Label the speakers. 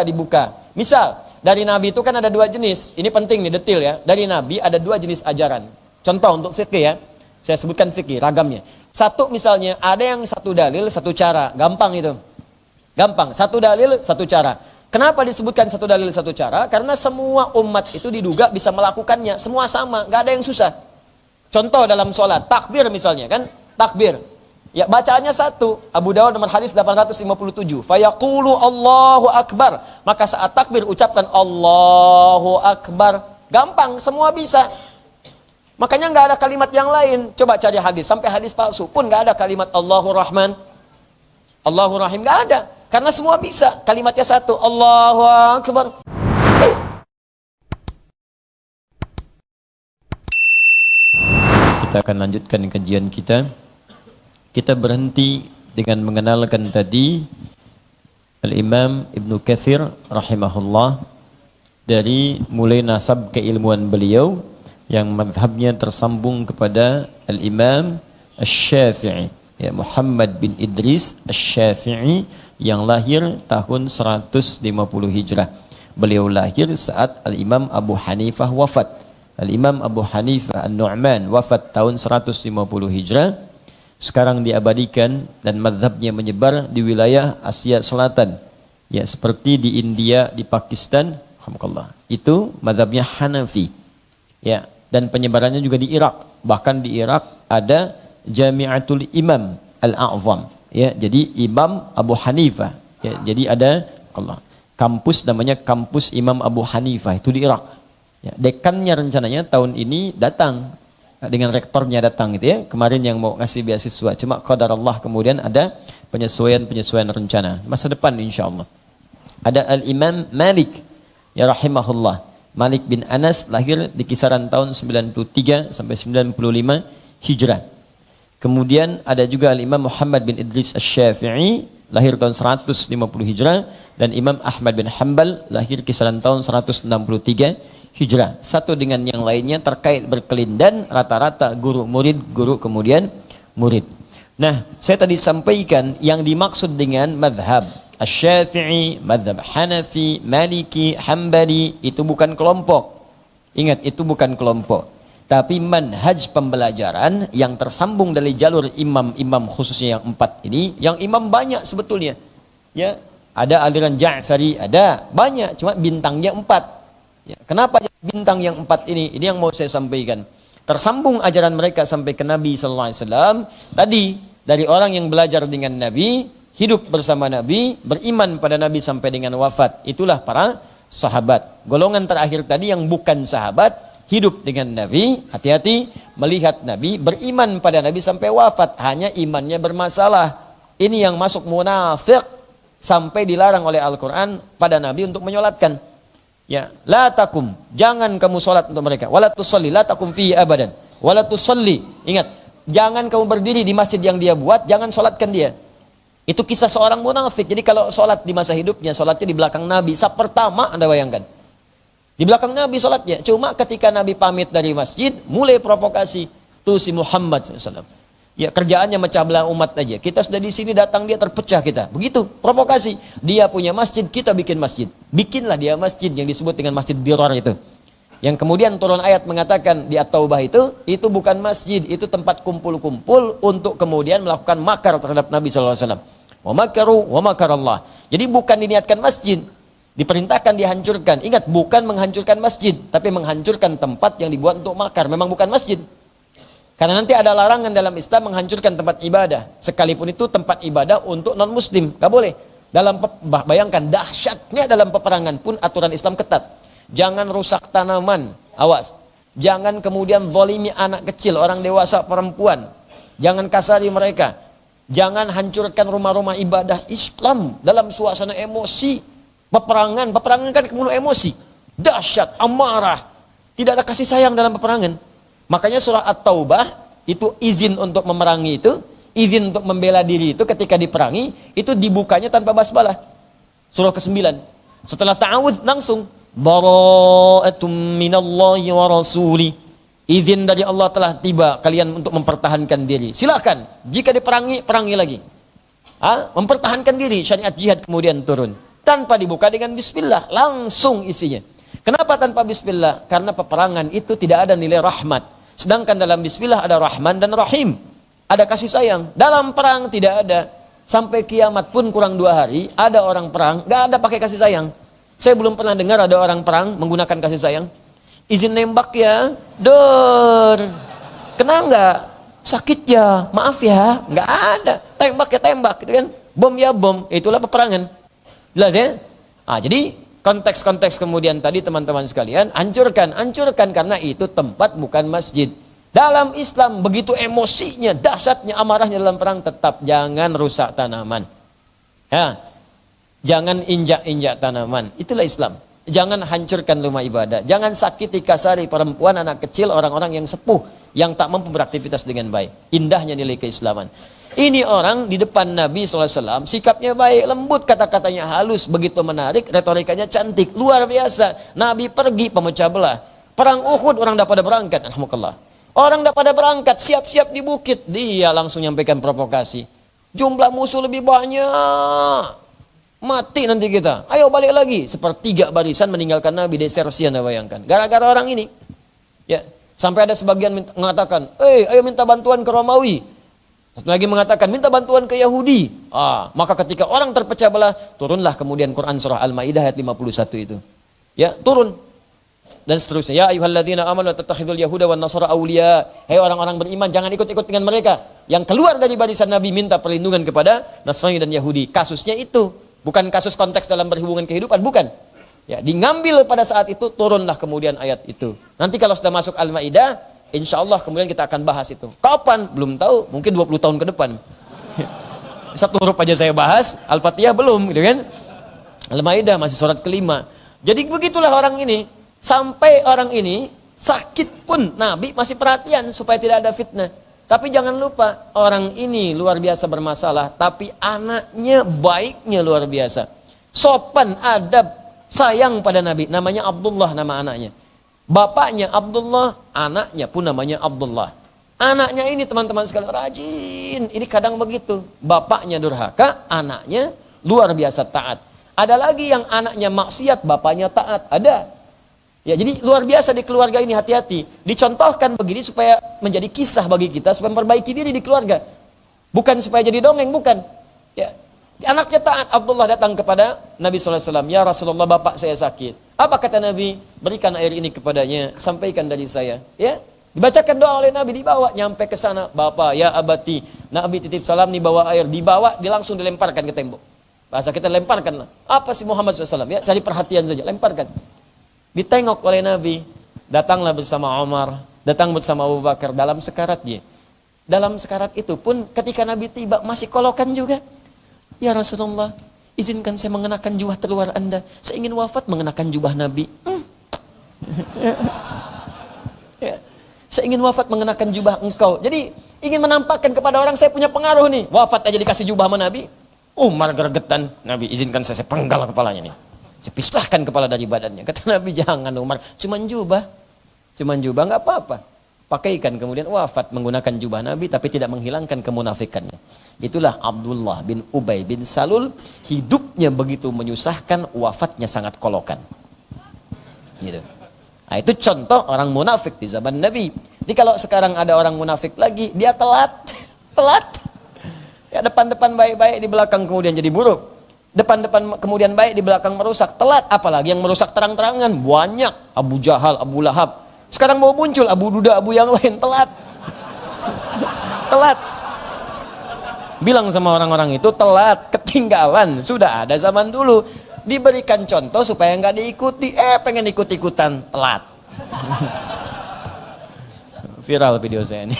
Speaker 1: dibuka. Misal, dari Nabi itu kan ada dua jenis. Ini penting nih, detail ya. Dari Nabi ada dua jenis ajaran. Contoh untuk fikih ya. Saya sebutkan fikih, ragamnya. Satu misalnya, ada yang satu dalil, satu cara. Gampang itu. Gampang. Satu dalil, satu cara. Kenapa disebutkan satu dalil, satu cara? Karena semua umat itu diduga bisa melakukannya. Semua sama, nggak ada yang susah. Contoh dalam sholat, takbir misalnya kan. Takbir. Ya, bacaannya satu. Abu Dawud nomor hadis 857. Fayaqulu Allahu Akbar. Maka saat takbir ucapkan Allahu Akbar. Gampang, semua bisa. Makanya nggak ada kalimat yang lain. Coba cari hadis, sampai hadis palsu pun nggak ada kalimat Allahu Rahman, Allahu Rahim, nggak ada. Karena semua bisa. Kalimatnya satu, Allahu Akbar. Kita akan lanjutkan kajian kita. Kita berhenti dengan mengenalkan tadi Al-Imam Ibnu Katsir rahimahullah, dari mulai nasab keilmuan beliau yang madhabnya tersambung kepada Al-Imam Asy-Syafi'i, ya, Muhammad bin Idris Asy-Syafi'i, yang lahir tahun 150 Hijrah. Beliau lahir saat Al-Imam Abu Hanifah wafat. Al-Imam Abu Hanifah An-Nu'man wafat tahun 150 Hijrah. Sekarang diabadikan dan mazhabnya menyebar di wilayah Asia Selatan, ya, seperti di India, di Pakistan, alhamdulillah. Itu mazhabnya Hanafi, ya, dan penyebarannya juga di Irak. Bahkan di Irak ada Jami'atul Imam Al-A'zam, ya, jadi Imam Abu Hanifah, ya, jadi ada Allah kampus namanya kampus Imam Abu Hanifah, itu di Irak, ya. Dekannya rencananya tahun ini datang, dengan rektornya datang gitu ya, kemarin yang mau ngasih beasiswa, cuma qadarullah kemudian ada penyesuaian rencana masa depan insyaallah. Ada Al-Imam Malik, ya rahimahullah, Malik bin Anas, lahir di kisaran tahun 93 sampai 95 Hijrah. Kemudian ada juga Al-Imam Muhammad bin Idris Asy-Syafi'i, lahir tahun 150 Hijrah, dan Imam Ahmad bin Hanbal, lahir kisaran tahun 163 Hijrah. Satu dengan yang lainnya terkait berkelindan, rata-rata guru murid, guru kemudian murid. Nah, saya tadi sampaikan yang dimaksud dengan madhab Asy-Syafi'i, madhab Hanafi, Maliki, Hambali, itu bukan kelompok. Ingat, itu bukan kelompok. Tapi manhaj pembelajaran yang tersambung dari jalur imam-imam, khususnya yang 4 ini, yang imam banyak sebetulnya. Ya, ada aliran Ja'fari, ada banyak, cuma bintangnya 4. Ya, kenapa bintang yang 4 ini? Ini yang mau saya sampaikan. Tersambung ajaran mereka sampai ke Nabi sallallahu alaihi wasallam. Tadi dari orang yang belajar dengan Nabi, hidup bersama Nabi, beriman pada Nabi sampai dengan wafat. Itulah para sahabat. Golongan terakhir tadi yang bukan sahabat, hidup dengan Nabi, hati-hati, melihat Nabi, beriman pada Nabi sampai wafat, hanya imannya bermasalah. Ini yang masuk munafik, sampai dilarang oleh Al-Quran pada Nabi untuk menyolatkan. Ya, la takum, jangan kamu solat untuk mereka. Wala tusalli, la takum fihi abadan. Wala tusalli, ingat, jangan kamu berdiri di masjid yang dia buat, jangan solatkan dia. Itu kisah seorang munafik. Jadi kalau solat di masa hidupnya, solatnya di belakang Nabi. Saf pertama, Anda bayangkan, di belakang Nabi solatnya. Cuma ketika Nabi pamit dari masjid, mulai provokasi. Tuh si Muhammad SAW. Ya, kerjaannya mecah belah umat aja. Kita sudah di sini, datang dia terpecah kita. Begitu, provokasi. Dia punya masjid, kita bikin masjid. Bikinlah dia masjid yang disebut dengan Masjid Dirar itu. Yang kemudian turun ayat mengatakan di At-Taubah itu bukan masjid, itu tempat kumpul-kumpul untuk kemudian melakukan makar terhadap Nabi SAW. Wa makaru wa makarallah. Jadi bukan diniatkan masjid, diperintahkan dihancurkan. Ingat, bukan menghancurkan masjid, tapi menghancurkan tempat yang dibuat untuk makar. Memang bukan masjid. Karena nanti ada larangan dalam Islam menghancurkan tempat ibadah, sekalipun itu tempat ibadah untuk non-muslim, gak boleh. Bayangkan dahsyatnya dalam peperangan pun aturan Islam ketat. Jangan rusak tanaman, awas. Jangan kemudian zalimi anak kecil, orang dewasa, perempuan. Jangan kasari mereka. Jangan hancurkan rumah-rumah ibadah Islam dalam suasana emosi. Peperangan kan penuh emosi, dahsyat, amarah. Tidak ada kasih sayang dalam peperangan. Makanya surah At-Taubah itu izin untuk memerangi itu, izin untuk membela diri itu ketika diperangi, itu dibukanya tanpa basmalah. Surah ke-9. Setelah ta'awudz langsung bara'atum minallahi wa rasuli. Izin dari Allah telah tiba kalian untuk mempertahankan diri. Silakan. Jika diperangi, perangi lagi. Mempertahankan diri, syariat jihad kemudian turun. Tanpa dibuka dengan bismillah, langsung isinya. Kenapa tanpa bismillah? Karena peperangan itu tidak ada nilai rahmat. Sedangkan dalam bismillah ada rahman dan rahim. Ada kasih sayang. Dalam perang tidak ada. Sampai kiamat pun kurang 2 hari, ada orang perang, gak ada pakai kasih sayang. Saya belum pernah dengar ada orang perang menggunakan kasih sayang. Izin nembak ya, dor. Kena nggak? Sakit ya, maaf ya, nggak ada. Tembak ya tembak, gitu kan? Bom ya bom, itulah peperangan. Jelas ya? Jadi konteks-konteks kemudian tadi teman-teman sekalian, hancurkan karena itu tempat bukan masjid. Dalam Islam begitu emosinya, dahsyatnya, amarahnya dalam perang, tetap jangan rusak tanaman. Ya, jangan injak-injak tanaman. Itulah Islam. Jangan hancurkan rumah ibadah. Jangan sakiti, kasari perempuan, anak kecil, orang-orang yang sepuh, yang tak mampu beraktivitas dengan baik. Indahnya nilai keislaman. Ini orang di depan Nabi SAW, sikapnya baik, lembut, kata-katanya halus, begitu menarik, retorikanya cantik, luar biasa. Nabi pergi pemecah belah. Perang Uhud, orang dah pada berangkat, alhamdulillah. Orang dah pada berangkat, siap-siap di bukit. Dia langsung nyampaikan provokasi. Jumlah musuh lebih banyak. Mati nanti kita. Ayo balik lagi. Sepertiga barisan meninggalkan Nabi, desersi, Anda bayangkan. Gara-gara orang ini. Ya, sampai ada sebagian mengatakan, ayo minta bantuan ke Romawi. Satu lagi mengatakan, minta bantuan ke Yahudi. Maka ketika orang terpecah belah, turunlah kemudian Quran surah Al-Maidah ayat 51 itu. Ya, turun. Dan seterusnya. Ya ayyuhalladzina amanu la tattakhidul yahuda wan nasara awliya. Hei orang-orang beriman, jangan ikut-ikut dengan mereka. Yang keluar dari barisan Nabi minta perlindungan kepada Nasrani dan Yahudi. Kasusnya itu. Bukan kasus konteks dalam berhubungan kehidupan, bukan. Ya, ngambil pada saat itu, turunlah kemudian ayat itu. Nanti kalau sudah masuk Al-Maidah, insya Allah kemudian kita akan bahas itu. Kapan? Belum tahu, mungkin 20 tahun ke depan. Satu huruf aja saya bahas, Al-Fatihah belum, gitu kan? Al-Maidah masih surat kelima. Jadi begitulah orang ini. Sampai orang ini sakit pun Nabi masih perhatian supaya tidak ada fitnah. Tapi jangan lupa, orang ini luar biasa bermasalah, tapi anaknya baiknya luar biasa. Sopan, adab, sayang pada Nabi. Namanya Abdullah nama anaknya. Bapaknya Abdullah, anaknya pun namanya Abdullah. Anaknya ini teman-teman sekalian rajin. Ini kadang begitu. Bapaknya durhaka, anaknya luar biasa taat. Ada lagi yang anaknya maksiat, bapaknya taat. Ada. Ya, jadi luar biasa di keluarga ini, hati-hati. Dicontohkan begini supaya menjadi kisah bagi kita, supaya memperbaiki diri di keluarga. Bukan supaya jadi dongeng, bukan. Ya. Anaknya taat. Abdullah datang kepada Nabi SAW. Ya Rasulullah, bapak saya sakit. Apa kata Nabi? Berikan air ini kepadanya, sampaikan dari saya. Ya, dibacakan doa oleh Nabi, dibawa nyampe ke sana. Bapak, ya abati, Nabi titip salam nih, bawa air, dibawa, langsung dilemparkan ke tembok. Bahasa kita lemparkan lah. Apa sih Muhammad SAW? Ya, cari perhatian saja, lemparkan. Ditengok oleh Nabi, datanglah bersama Umar, datang bersama Abu Bakar dalam sekarat dia. Dalam sekarat itu pun ketika Nabi tiba masih kolokan juga. Ya Rasulullah, izinkan saya mengenakan jubah terluar Anda. Saya ingin wafat mengenakan jubah Nabi. Ya. Saya ingin wafat mengenakan jubah engkau. Jadi ingin menampakkan kepada orang saya punya pengaruh nih. Wafat aja dikasih jubah sama Nabi. Umar gergetan. Nabi izinkan saya penggal kepalanya nih. Saya pisahkan kepala dari badannya. Kata Nabi, jangan Umar, cuman jubah nggak apa-apa. Pakaikan, kemudian wafat menggunakan jubah Nabi, tapi tidak menghilangkan kemunafikannya. Itulah Abdullah bin Ubay bin Salul, hidupnya begitu menyusahkan, wafatnya sangat kolokan. Gitu. Nah, itu contoh orang munafik di zaman Nabi. Jadi kalau sekarang ada orang munafik lagi, dia telat. Ya, depan-depan baik-baik, di belakang kemudian jadi buruk. Depan-depan kemudian baik, di belakang merusak, telat. Apalagi yang merusak terang-terangan, banyak. Abu Jahal, Abu Lahab. Sekarang mau muncul Abu Duda, Abu yang lain, telat. Telat. Bilang sama orang-orang itu, telat, ketinggalan. Sudah ada zaman dulu. Diberikan contoh supaya nggak diikuti. Pengen ikut-ikutan, telat. Viral video saya ini.